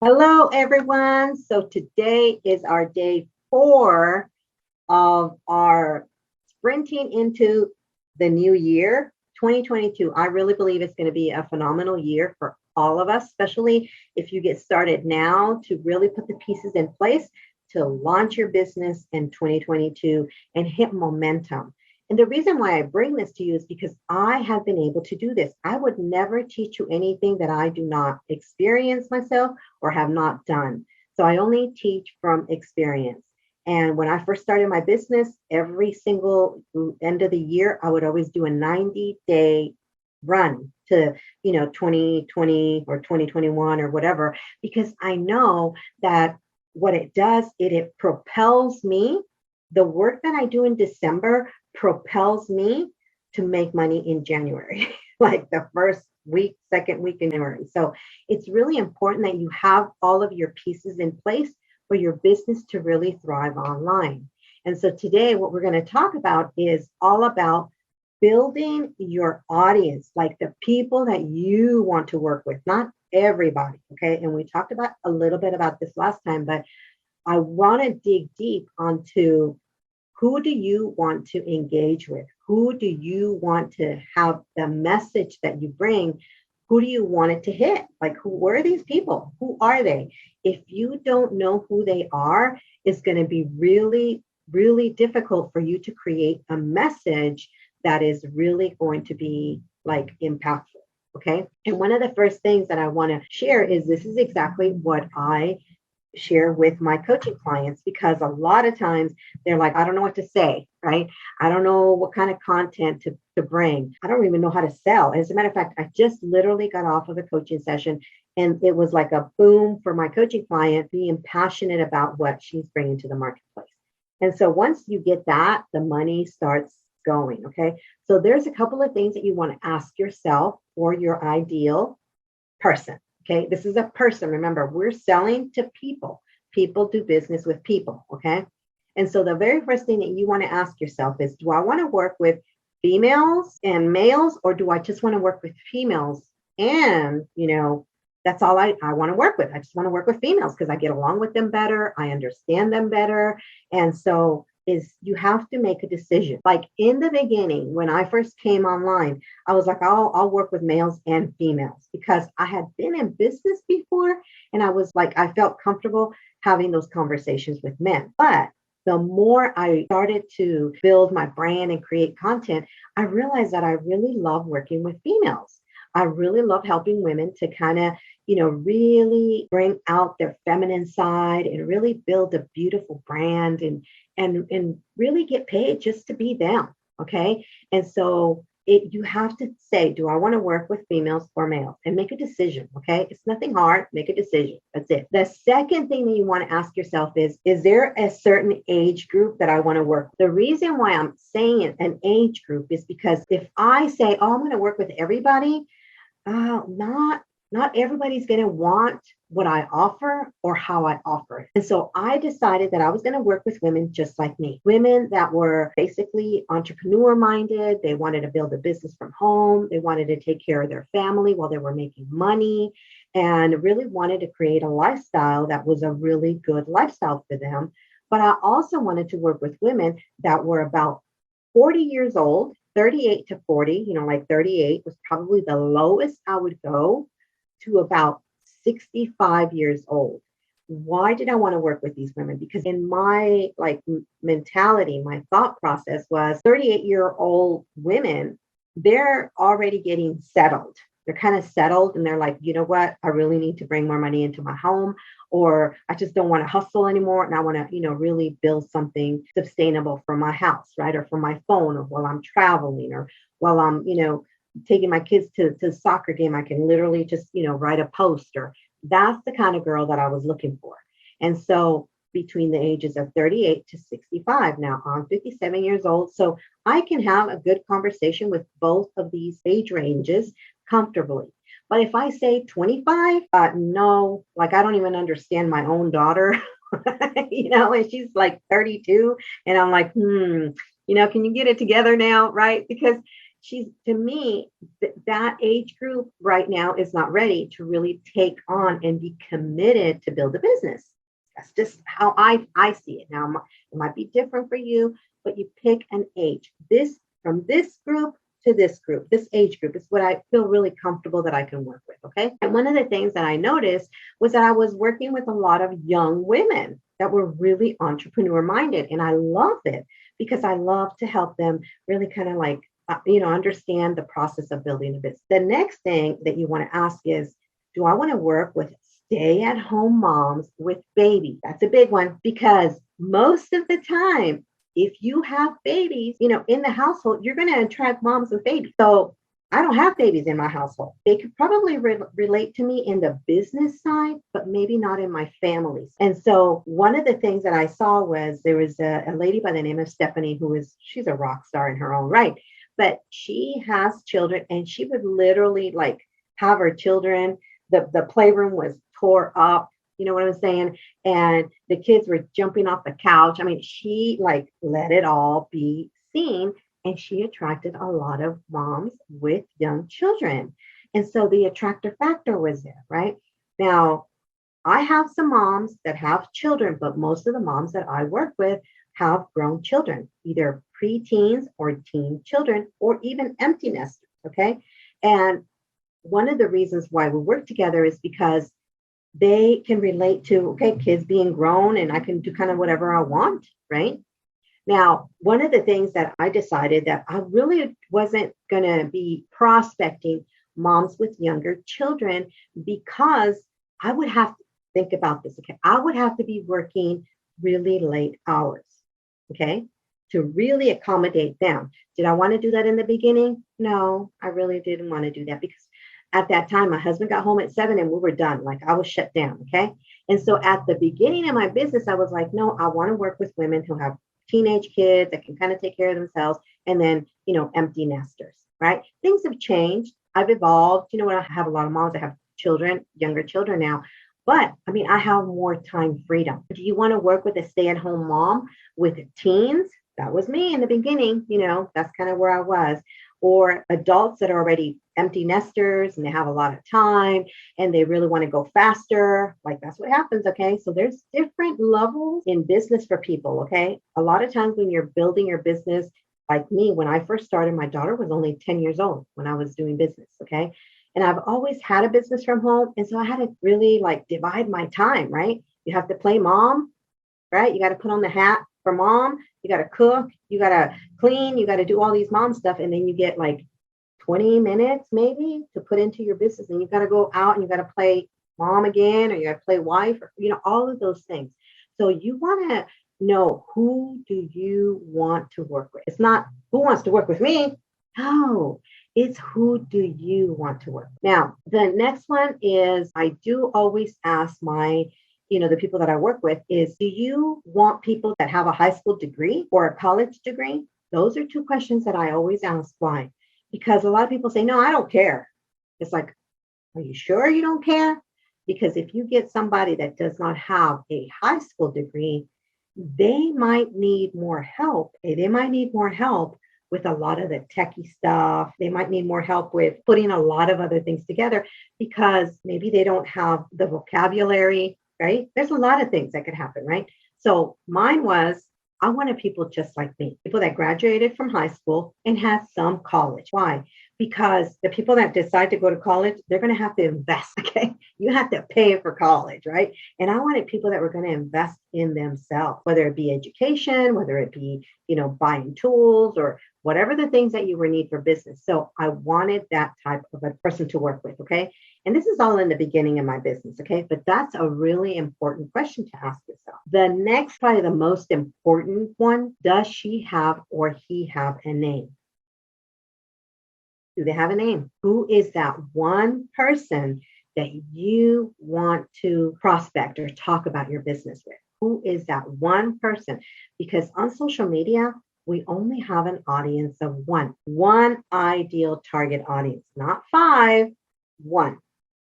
Hello, everyone. So today is our day 4 of our sprinting into the new year, 2022. I really believe it's going to be a phenomenal year for all of us, especially if you get started now to really put the pieces in place to launch your business in 2022 and hit momentum. And the reason why I bring this to you is because I have been able to do this. I would never teach you anything that I do not experience myself or have not done. So I only teach from experience. And when I first started my business, every single end of the year, I would always do a 90-day run to, 2020 or 2021 or whatever, because I know that what it does, it propels me. The work that I do in December propels me to make money in January, like the first week, second week in January. So it's really important that you have all of your pieces in place for your business to really thrive online. And so today, what we're going to talk about is all about building your audience, like the people that you want to work with, not everybody. Okay. And we talked about a little bit about this last time, but I want to dig deep onto who do you want to engage with? Who do you want to have the message that you bring? Who do you want it to hit? Like, where are these people? Who are they? If you don't know who they are, it's going to be really, really difficult for you to create a message that is really going to be like impactful. Okay. And one of the first things that I want to share is this is exactly what I share with my coaching clients, because a lot of times they're like, I don't know what to say, right? I don't know what kind of content to bring. I don't even know how to sell. As a matter of fact, I just literally got off of a coaching session and it was like a boom for my coaching client being passionate about what she's bringing to the marketplace. And so once you get that, the money starts going. Okay. So there's a couple of things that you want to ask yourself for your ideal person. Okay, this is a person. Remember, we're selling to people. People do business with people. Okay. And so the very first thing that you want to ask yourself is, do I want to work with females and males, or do I just want to work with females? And, that's all I want to work with. I just want to work with females because I get along with them better. I understand them better. And so is you have to make a decision. Like in the beginning, when I first came online, I was like, I'll work with males and females because I had been in business before. And I was like, I felt comfortable having those conversations with men. But the more I started to build my brand and create content, I realized that I really love working with females. I really love helping women to kind of, really bring out their feminine side and really build a beautiful brand and really get paid just to be them. Okay. And so you have to say, do I want to work with females or males, and make a decision. Okay. It's nothing hard. Make a decision. That's it. The second thing that you want to ask yourself is there a certain age group that I want to work with? The reason why I'm saying an age group is because if I say, oh, I'm going to work with everybody, not everybody's going to want what I offer or how I offer it. And so I decided that I was going to work with women just like me, women that were basically entrepreneur minded. They wanted to build a business from home. They wanted to take care of their family while they were making money, and really wanted to create a lifestyle that was a really good lifestyle for them. But I also wanted to work with women that were about 40 years old, 38 to 40, like 38 was probably the lowest I would go, to about 65 years old. Why did I want to work with these women? Because in my mentality, my thought process was 38-year-old women, they're already getting settled. They're kind of settled and they're like, you know what? I really need to bring more money into my home, or I just don't want to hustle anymore. And I want to, really build something sustainable for my house, right? Or for my phone, or while I'm traveling, or while I'm, taking my kids to the soccer game. I can literally just, write a post. Or that's the kind of girl that I was looking for. And so between the ages of 38 to 65, now I'm 57 years old. So I can have a good conversation with both of these age ranges comfortably. But if I say 25, no, like I don't even understand my own daughter, and she's like 32. And I'm like, can you get it together now? Right. Because she's, to me, that age group right now is not ready to really take on and be committed to build a business. That's just how I see it. Now, it might be different for you, but you pick an age. This from this group to this group, this age group is what I feel really comfortable that I can work with. Okay. And one of the things that I noticed was that I was working with a lot of young women that were really entrepreneur minded. And I love it because I love to help them really kind of like, understand the process of building a business. The next thing that you want to ask is, do I want to work with stay at home moms with babies? That's a big one because most of the time, if you have babies, in the household, you're going to attract moms with babies. So I don't have babies in my household. They could probably relate to me in the business side, but maybe not in my families. And so one of the things that I saw was there was a lady by the name of Stephanie, she's a rock star in her own right, but she has children and she would literally like have her children. The playroom was tore up. You know what I'm saying? And the kids were jumping off the couch. I mean, she like let it all be seen. And she attracted a lot of moms with young children. And so the attractor factor was there, right? Now, I have some moms that have children, but most of the moms that I work with have grown children, either preteens or teen children, or even empty nesters. Okay. And one of the reasons why we work together is because they can relate to, okay, kids being grown and I can do kind of whatever I want, right? Now, one of the things that I decided that I really wasn't going to be prospecting moms with younger children because I would have to think about this. Okay. I would have to be working really late hours. Okay. To really accommodate them. Did I want to do that in the beginning? No, I really didn't want to do that because at that time, my husband got home at 7 and we were done. Like I was shut down. Okay. And so at the beginning of my business, I was like, no, I want to work with women who have teenage kids that can kind of take care of themselves and then, empty nesters, right? Things have changed. I've evolved. I have a lot of moms that have children, younger children now, but I mean, I have more time freedom. Do you want to work with a stay-at-home mom with teens? That was me in the beginning. That's kind of where I was. Or adults that are already empty nesters and they have a lot of time and they really want to go faster. Like that's what happens. Okay. So there's different levels in business for people. Okay. A lot of times when you're building your business, like me, when I first started, my daughter was only 10 years old when I was doing business. Okay. And I've always had a business from home. And so I had to really like divide my time, right? You have to play mom, right? You got to put on the hat for mom. You got to cook, you got to clean, you got to do all these mom stuff. And then you get like 20 minutes maybe to put into your business. And you got to go out and you got to play mom again, or you got to play wife, or, all of those things. So you want to know, who do you want to work with? It's not who wants to work with me. No, it's who do you want to work with? Now, the next one is I do always ask the people that I work with is, do you want people that have a high school degree or a college degree? Those are two questions that I always ask. Why? Because a lot of people say, no, I don't care. It's like, are you sure you don't care? Because if you get somebody that does not have a high school degree, they might need more help. They might need more help with a lot of the techie stuff. They might need more help with putting a lot of other things together because maybe they don't have the vocabulary, right? There's a lot of things that could happen, right? So mine was, I wanted people just like me, people that graduated from high school and had some college. Why? Because the people that decide to go to college, they're going to have to invest. Okay. You have to pay for college, right? And I wanted people that were going to invest in themselves, whether it be education, whether it be, buying tools or whatever the things that you would need for business. So I wanted that type of a person to work with. Okay. And this is all in the beginning of my business. Okay. But that's a really important question to ask yourself. The next, probably the most important one, does she have or he have a name? Do they have a name? Who is that one person that you want to prospect or talk about your business with? Who is that one person? Because on social media, we only have an audience of one ideal target audience, not 5, 1.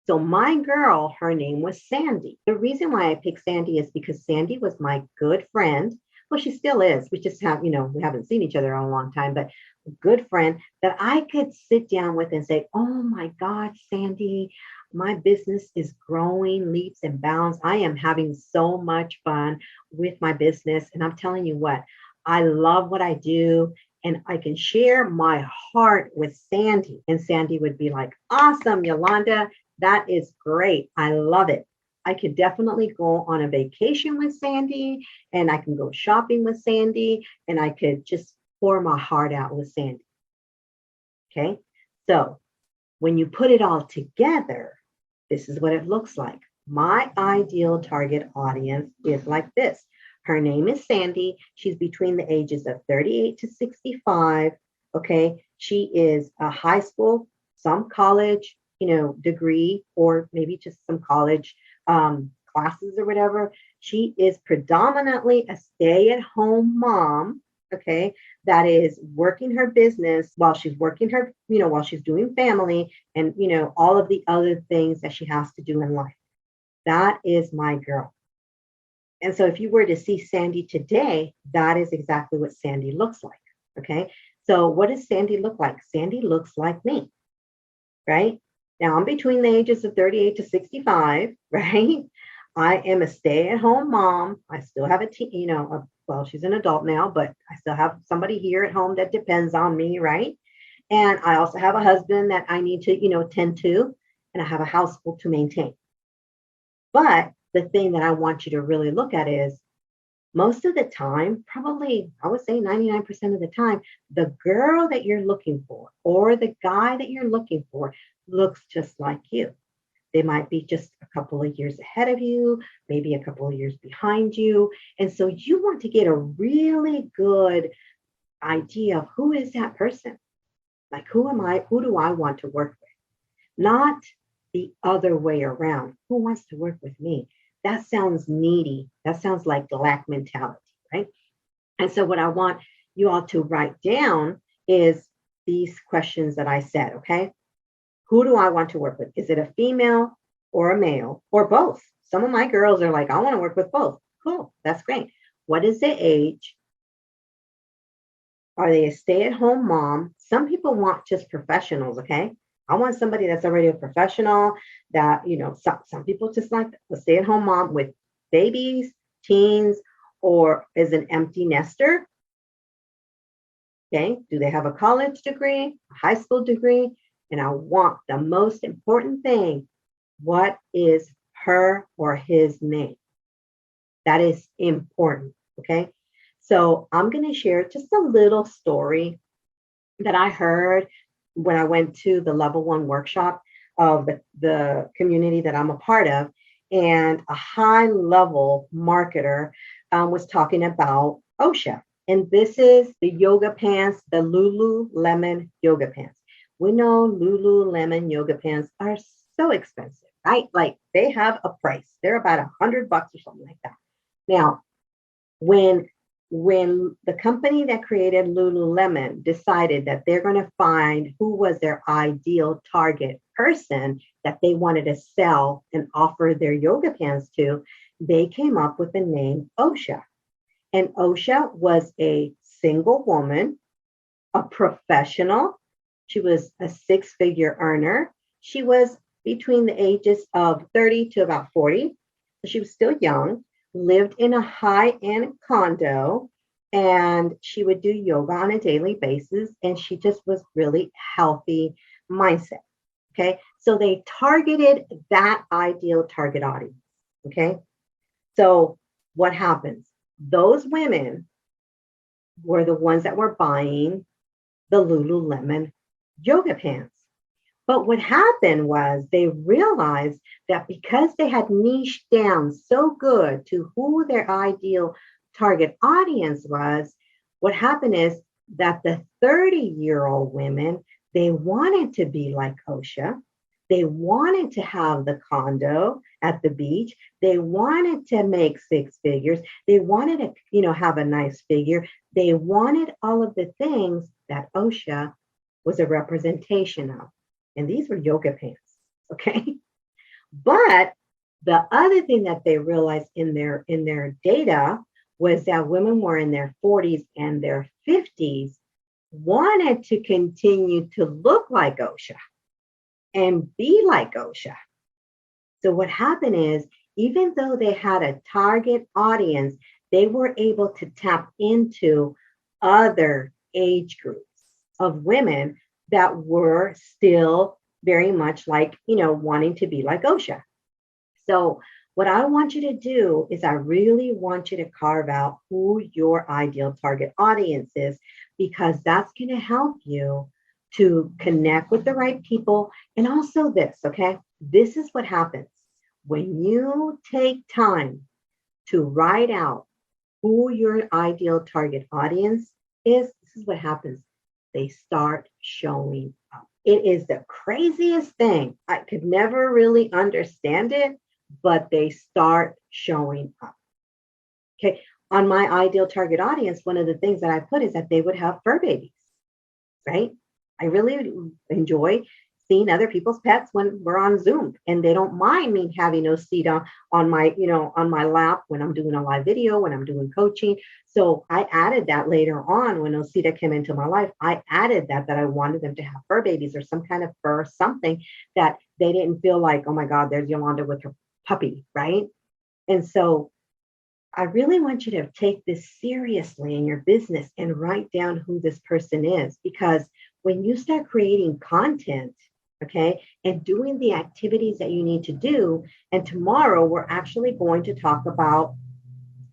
So my girl, her name was Sandy. The reason why I picked Sandy is because Sandy was my good friend Well, she still is. We just have, we haven't seen each other in a long time, but a good friend that I could sit down with and say, oh my God, Sandy, my business is growing leaps and bounds. I am having so much fun with my business. And I'm telling you what, I love what I do. And I can share my heart with Sandy. And Sandy would be like, awesome, Yolanda, that is great. I love it. I could definitely go on a vacation with Sandy, and I can go shopping with Sandy, and I could just pour my heart out with Sandy. Okay. So when you put it all together, this is what it looks like. My ideal target audience is like this. Her name is Sandy. She's between the ages of 38 to 65. Okay. She is a high school, some college, degree, or maybe just some college classes or whatever. She is predominantly a stay-at-home mom. Okay. That is working her business while she's working her, while she's doing family and, all of the other things that she has to do in life. That is my girl. And so if you were to see Sandy today, that is exactly what Sandy looks like. Okay. So what does Sandy look like? Sandy looks like me, right? Now I'm between the ages of 38 to 65, right? I am a stay-at-home mom. I still have well, she's an adult now, but I still have somebody here at home that depends on me, right? And I also have a husband that I need to, tend to, and I have a household to maintain. But the thing that I want you to really look at is most of the time, probably I would say 99% of the time, the girl that you're looking for or the guy that you're looking for looks just like you. They might be just a couple of years ahead of you, maybe a couple of years behind you. And so you want to get a really good idea of who is that person? Like, who am I? Who do I want to work with? Not the other way around. Who wants to work with me? That sounds needy. That sounds like lack mentality, right? And so what I want you all to write down is these questions that I said, okay? Who do I want to work with? Is it a female or a male or both? Some of my girls are like, I want to work with both. Cool. That's great. What is their age? Are they a stay-at-home mom? Some people want just professionals, okay? I want somebody that's already a professional that, some people just like a stay-at-home mom with babies, teens, or is an empty nester. Okay. Do they have a college degree, a high school degree? And I want the most important thing. What is her or his name? That is important. Okay. So I'm going to share just a little story that I heard when I went to the level 1 workshop of the community that I'm a part of. And a high level marketer was talking about OSHA. And this is the yoga pants, the Lululemon yoga pants. We know Lululemon yoga pants are so expensive, right? Like they have a price. They're about $100 or something like that. Now, when the company that created Lululemon decided that they're going to find who was their ideal target person that they wanted to sell and offer their yoga pants to, they came up with the name OSHA. And OSHA was a single woman, a professional. She was a 6-figure earner. She was between the ages of 30 to about 40. So she was still young, lived in a high-end condo, and she would do yoga on a daily basis. And she just was really healthy mindset. Okay. So they targeted that ideal target audience. Okay. So what happens? Those women were the ones that were buying the Lululemon yoga pants. But what happened was they realized that because they had niched down so good to who their ideal target audience was, what happened is that the 30-year-old women, they wanted to be like OSHA. They wanted to have the condo at the beach. They wanted to make 6 figures. They wanted to, have a nice figure. They wanted all of the things that OSHA was a representation of. And these were yoga pants, okay? But the other thing that they realized in their data was that women were in their 40s and their 50s wanted to continue to look like OSHA and be like OSHA. So what happened is, even though they had a target audience, they were able to tap into other age groups of women that were still very much like, wanting to be like OSHA. So what I want you to do is I really want you to carve out who your ideal target audience is, because that's going to help you to connect with the right people. And also this, okay? This is what happens when you take time to write out who your ideal target audience is. This is what happens. They start showing up. It is the craziest thing. I could never really understand it, but they start showing up. Okay. On my ideal target audience, one of the things that I put is that they would have fur babies, right? I really enjoy seeing other people's pets when we're on Zoom, and they don't mind me having Osita on my, on my lap when I'm doing a live video, when I'm doing coaching. So I added that later on when Osita came into my life. I added that I wanted them to have fur babies or some kind of fur, something that they didn't feel like, oh my God, there's Yolanda with her puppy, right? And so I really want you to take this seriously in your business and write down who this person is, because when you start creating content, okay, and doing the activities that you need to do, and tomorrow we're actually going to talk about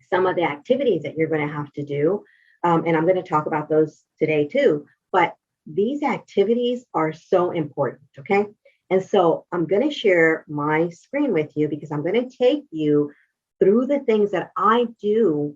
some of the activities that you're going to have to do. And I'm going to talk about those today too. But these activities are so important, okay? And so I'm going to share my screen with you, because I'm going to take you through the things that I do.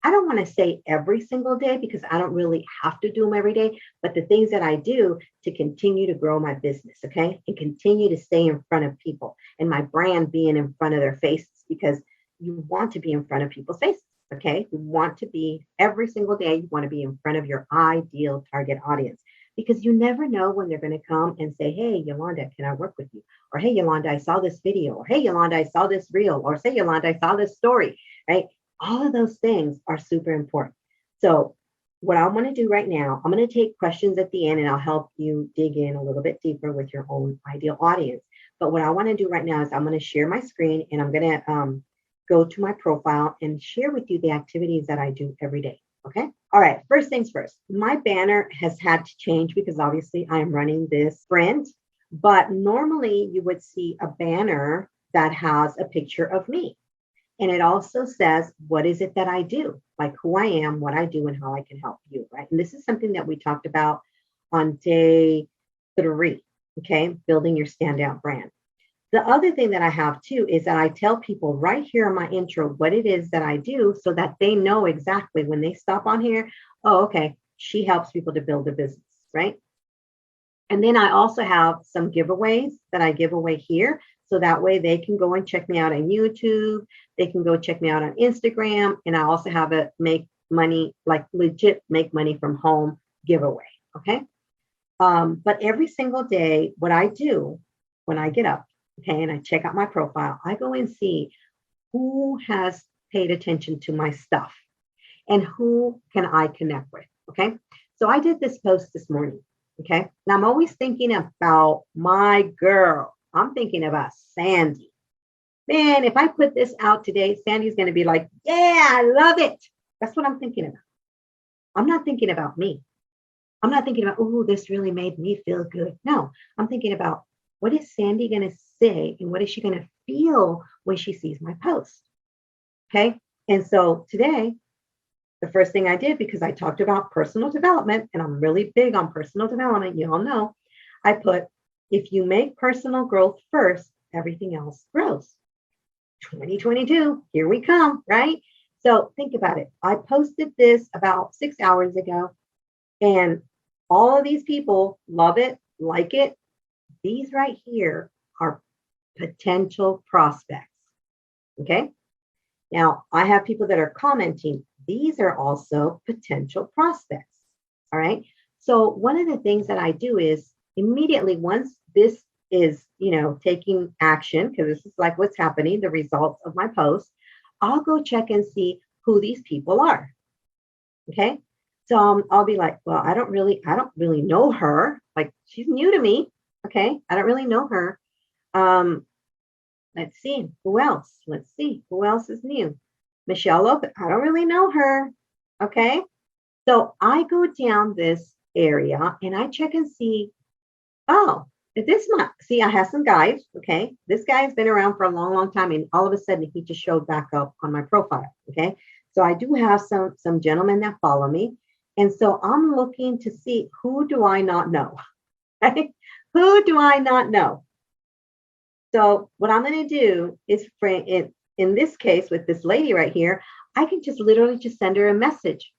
I don't want to say every single day, because I don't really have to do them every day, but the things that I do to continue to grow my business, okay? And continue to stay in front of people, and my brand being in front of their faces, because you want to be in front of people's faces, okay? You want to be every single day, you want to be in front of your ideal target audience, because you never know when they're going to come and say, hey, Yolanda, can I work with you? Or, hey, Yolanda, I saw this video. Or, hey, Yolanda, I saw this reel. Or, say, Yolanda, I saw this story, right? All of those things are super important. So what I want to do right now, I'm going to take questions at the end, and I'll help you dig in a little bit deeper with your own ideal audience. But what I want to do right now is I'm going to share my screen, and I'm going to go to my profile and share with you the activities that I do every day. Okay. All right. First things first, my banner has had to change because obviously I am running this sprint, but normally you would see a banner that has a picture of me. And it also says, what is it that I do? Like who I am, what I do, and how I can help you, right? And this is something that we talked about on day 3, okay? Building your standout brand. The other thing that I have too is that I tell people right here in my intro what it is that I do, so that they know exactly when they stop on here, oh, okay, she helps people to build a business, right? And then I also have some giveaways that I give away here. So that way they can go and check me out on YouTube. They can go check me out on Instagram. And I also have a make money, like legit make money from home giveaway. Okay. But every single day, what I do when I get up, okay, and I check out my profile, I go and see who has paid attention to my stuff and who can I connect with. Okay. So I did this post this morning. Okay. Now I'm always thinking about my girl. I'm thinking about Sandy. Man, if I put this out today, Sandy's going to be like, yeah, I love it. That's what I'm thinking about. I'm not thinking about me. I'm not thinking about, oh, this really made me feel good. No, I'm thinking about, what is Sandy going to say and what is she going to feel when she sees my post? Okay. And so today, the first thing I did, because I talked about personal development, and I'm really big on personal development, you all know, I put, if you make personal growth first, everything else grows. 2022, here we come, right? So think about it. I posted this about 6 hours ago, and all of these people love it, like it. These right here are potential prospects. Okay. Now I have people that are commenting. These are also potential prospects. All right. So one of the things that I do is immediately, once this is, taking action, because this is like what's happening, the results of my post, I'll go check and see who these people are. Okay. So I'll be like, well, I don't really know her. Like she's new to me. Okay. I don't really know her. Um, let's see who else. Let's see who else is new. Michelle Lopez. I don't really know her. Okay. So I go down this area and I check and see, oh, this month, see, I have some guys. Okay. This guy's been around for a long, long time. And all of a sudden he just showed back up on my profile. Okay. So I do have some gentlemen that follow me. And so I'm looking to see who do I not know? Right? Who do I not know? So what I'm going to do is in this case with this lady right here, I can just literally just send her a message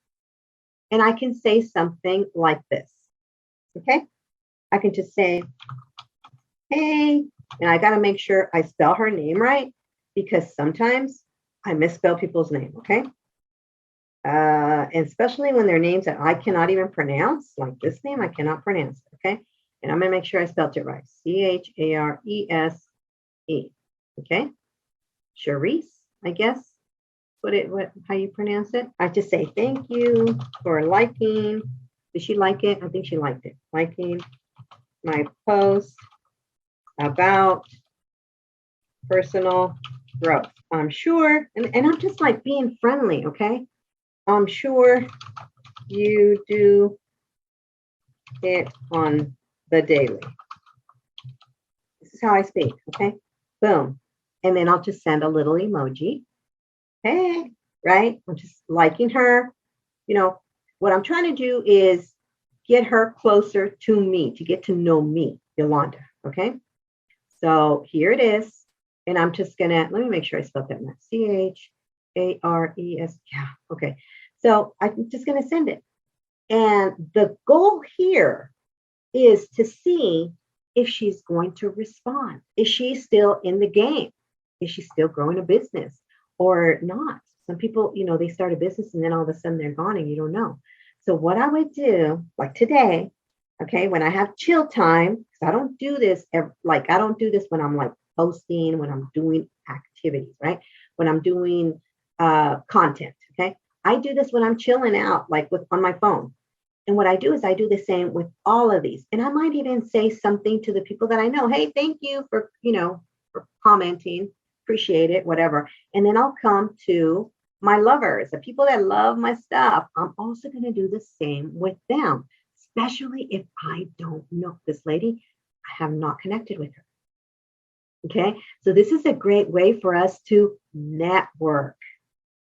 and I can say something like this. Okay. I can just say, hey, and I got to make sure I spell her name right because sometimes I misspell people's name. Okay. And especially when they're names that I cannot even pronounce, like this name, I cannot pronounce. Okay. And I'm going to make sure I spelled it right. Charese. Okay. Charisse, I guess. How you pronounce it? I just say thank you for liking. Did she like it? I think she liked it. Liking my post about personal growth. I'm sure, and I'm just like being friendly, okay? I'm sure you do it on the daily. This is how I speak, okay? Boom. And then I'll just send a little emoji. Hey, right? I'm just liking her. You know, what I'm trying to do is get her closer to me, to get to know me, Yolanda, okay? So here it is. And I'm just gonna, let me make sure I spelled that right. Chares, yeah, okay. So I'm just gonna send it. And the goal here is to see if she's going to respond. Is she still in the game? Is she still growing a business or not? Some people, they start a business and then all of a sudden they're gone and you don't know. So what I would do, like today, okay, when I have chill time, because I don't do this, I don't do this when I'm like posting, when I'm doing activities, right? When I'm doing content, okay? I do this when I'm chilling out, like on my phone. And what I do is I do the same with all of these. And I might even say something to the people that I know. Hey, thank you for commenting. Appreciate it, whatever. And then I'll come to my lovers, the people that love my stuff. I'm also going to do the same with them, especially if I don't know this lady. I have not connected with her. Okay. So this is a great way for us to network.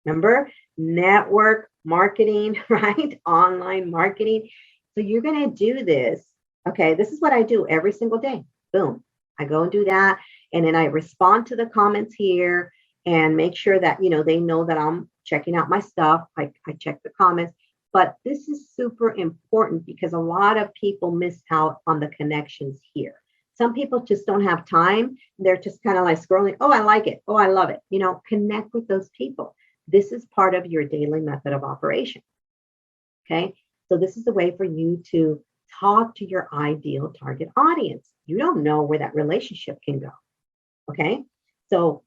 Remember, network marketing, right? Online marketing. So you're going to do this. Okay. This is what I do every single day. Boom. I go and do that. And then I respond to the comments here and make sure that, they know that I'm checking out my stuff. I check the comments. But this is super important because a lot of people miss out on the connections here. Some people just don't have time. They're just kind of like scrolling. Oh, I like it. Oh, I love it. Connect with those people. This is part of your daily method of operation. Okay. So this is a way for you to talk to your ideal target audience. You don't know where that relationship can go. Okay. So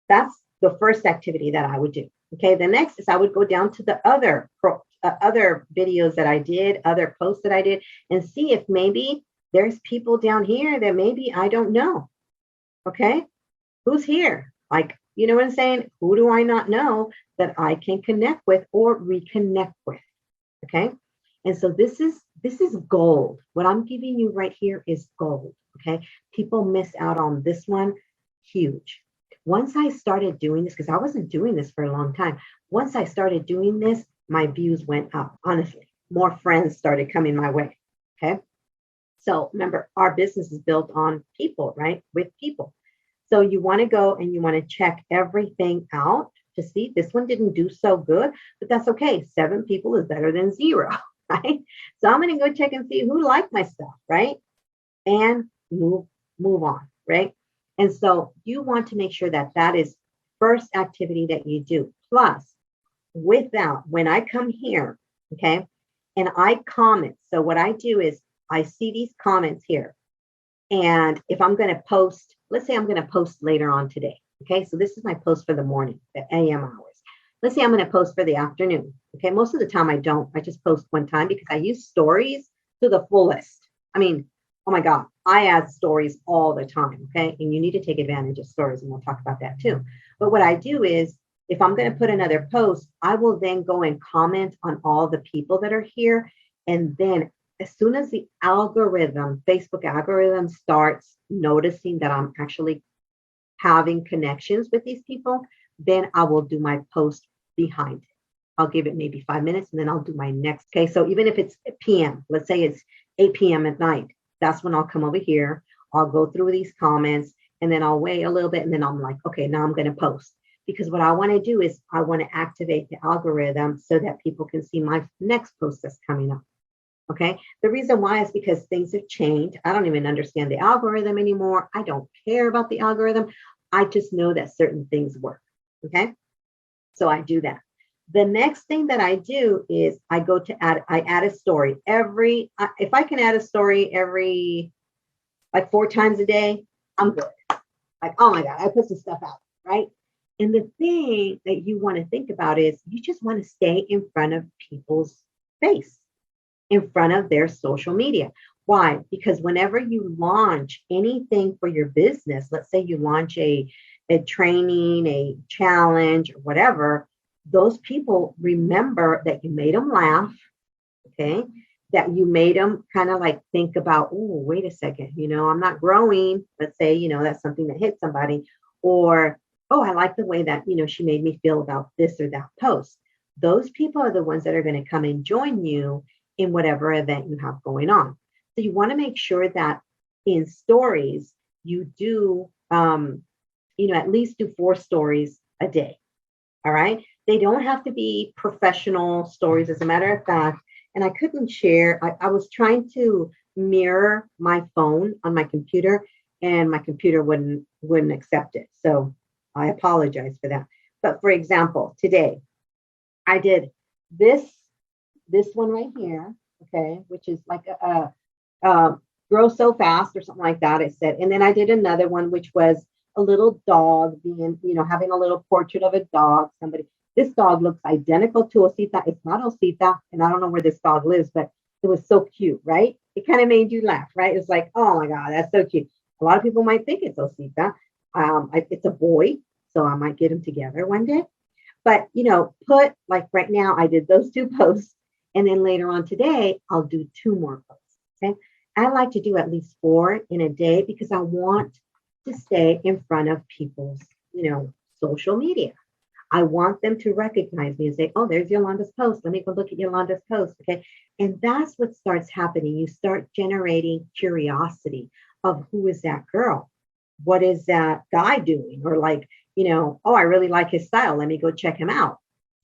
that's the first activity that I would do. Okay. The next is I would go down to the other videos that I did, other posts that I did, and see if maybe there's people down here that maybe I don't know. Okay. Who's here? Like, you know what I'm saying? Who do I not know that I can connect with or reconnect with? Okay. And so this is gold. What I'm giving you right here is gold. Okay. People miss out on this one. Huge. Once I started doing this, because I wasn't doing this for a long time. Once I started doing this, my views went up. Honestly, more friends started coming my way. Okay. So remember, our business is built on people, right? With people. So you want to go and you want to check everything out to see this one didn't do so good, but that's okay. 7 people is better than 0, right? So I'm going to go check and see who liked my stuff, right? And move on, right? And so you want to make sure that that is first activity that you do. Plus, with that, when I come here, okay, and I comment. So what I do is I see these comments here. And if I'm going to post, let's say I'm going to post later on today. Okay, so this is my post for the morning, the AM hours. let's say I'm going to post for the afternoon. Okay. Most of the time I don't. I just post one time because I use stories to the fullest. I mean, oh my God, I add stories all the time. Okay. And you need to take advantage of stories, and we'll talk about that too. But what I do is, if I'm going to put another post, I will then go and comment on all the people that are here. And then as soon as the algorithm, Facebook algorithm, starts noticing that I'm actually having connections with these people, then I will do my post behind it. I'll give it maybe 5 minutes and then I'll do my next. Okay. So even if it's PM, let's say it's 8 p.m. at night, that's when I'll come over here. I'll go through these comments and then I'll wait a little bit. And then I'm like, okay, now I'm going to post. Because what I want to do is I want to activate the algorithm so that people can see my next post that's coming up. Okay. The reason why is because things have changed. I don't even understand the algorithm anymore. I don't care about the algorithm. I just know that certain things work. Okay. So I do that. The next thing that I do is I add a story if I can add a story every like 4 times a day, I'm good. Like, oh my God, I put some stuff out, right? And the thing that you want to think about is you just want to stay in front of people's face, in front of their social media. Why? Because whenever you launch anything for your business, let's say you launch a training, a challenge, or whatever, those people remember that you made them laugh, okay? That you made them kind of like think about, oh, wait a second, I'm not growing. Let's say, that's something that hit somebody. Or, oh, I like the way that, she made me feel about this or that post. Those people are the ones that are going to come and join you in whatever event you have going on. So you want to make sure that in stories, you do, at least do 4 stories a day. All right. They don't have to be professional stories. As a matter of fact, and I couldn't share, I was trying to mirror my phone on my computer and my computer wouldn't accept it. So I apologize for that. But for example, today I did this one right here, okay, which is like a grow so fast or something like that, it said. And then I did another one, which was a little dog being, having a little portrait of a dog. This dog looks identical to Osita. It's not Osita, and I don't know where this dog lives, but it was so cute, right? It kind of made you laugh, right? It's like, oh my God, that's so cute. A lot of people might think it's Osita. It's a boy, so I might get them together one day. But, put like right now, I did those 2 posts. And then later on today, I'll do 2 more posts. Okay. I like to do at least 4 in a day because I want to stay in front of people's, social media. I want them to recognize me and say, oh, there's Yolanda's post. Let me go look at Yolanda's post. Okay. And that's what starts happening. You start generating curiosity of who is that girl? What is that guy doing? Or like, oh, I really like his style. Let me go check him out.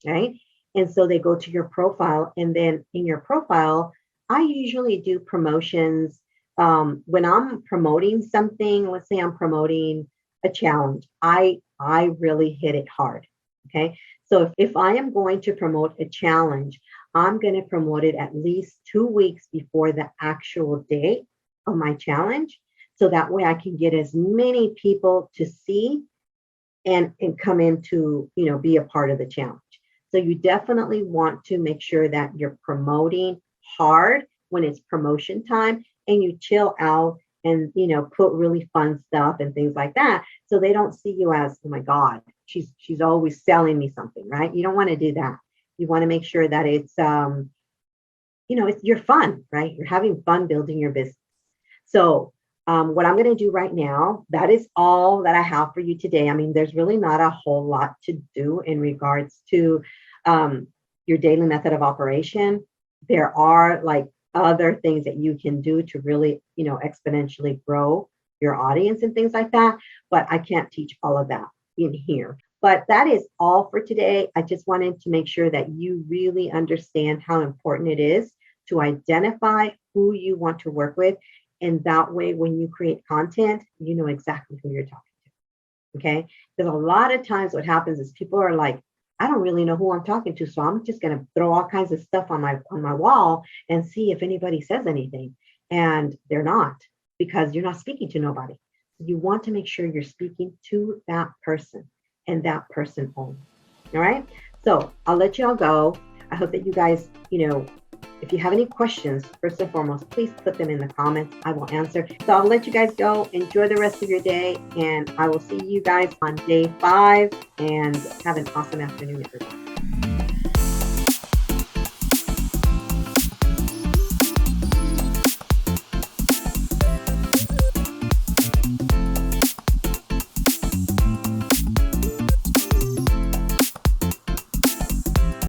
Right. And so they go to your profile. And then in your profile, I usually do promotions. When I'm promoting something, let's say I'm promoting a challenge, I really hit it hard. Okay. So if I am going to promote a challenge, I'm going to promote it at least 2 weeks before the actual date of my challenge. So that way I can get as many people to see and come in to, be a part of the challenge. So you definitely want to make sure that you're promoting hard when it's promotion time, and you chill out and, put really fun stuff and things like that. So they don't see you as, oh my God, she's always selling me something, right? You don't want to do that. You want to make sure that it's, you're fun, right? You're having fun building your business. So what I'm going to do right now, that is all that I have for you today. I mean, there's really not a whole lot to do in regards to your daily method of operation. There are like other things that you can do to really, exponentially grow your audience and things like that. But I can't teach all of that in here. But that is all for today. I just wanted to make sure that you really understand how important it is to identify who you want to work with. And that way, when you create content, you know exactly who you're talking to. Okay. Because a lot of times what happens is people are like, I don't really know who I'm talking to. So I'm just going to throw all kinds of stuff on my wall and see if anybody says anything. And they're not, because you're not speaking to nobody. You want to make sure you're speaking to that person and that person only. All right. So I'll let you all go. I hope that you guys, if you have any questions, first and foremost, please put them in the comments. I will answer. So I'll let you guys go. Enjoy the rest of your day, and I will see you guys on day 5. And have an awesome afternoon, everyone.